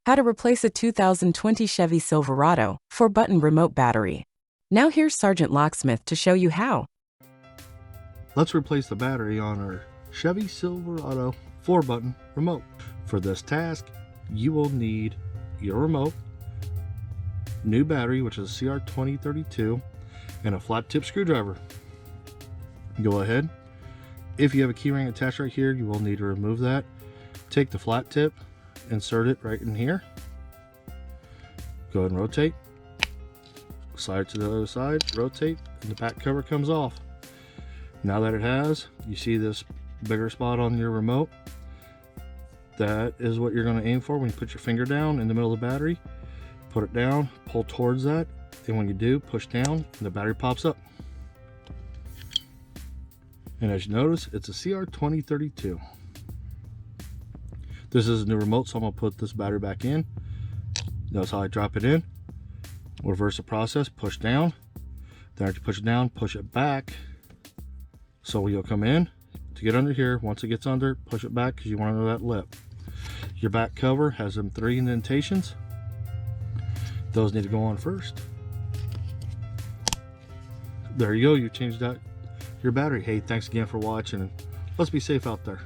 How to replace a 2020 Chevy Silverado 4-button remote battery. Now here's Sergeant Locksmith to show you how. Let's replace the battery on our Chevy Silverado 4-button remote. For this task, you will need your remote, new battery, which is a CR2032, and a flat tip screwdriver. Go ahead. If you have a keyring attached right here, you will need to remove that. Take the flat tip, insert it right in here. Go ahead and rotate. Slide it to the other side, rotate, and the back cover comes off. Now that it has, you see this bigger spot on your remote. That is what you're going to aim for when you put your finger down in the middle of the battery. Put it down, pull towards that, and when you do, push down, and the battery pops up. And as you notice, it's a CR2032. This is a new remote, so I'm going to put this battery back in. Notice how I drop it in. Reverse the process, push down. Then after you push it down, push it back. So you'll come in to get under here. Once it gets under, push it back because you want to know that lip. Your back cover has them 3 indentations. Those need to go on first. There you go, you changed out your battery. Hey, thanks again for watching, and let's be safe out there.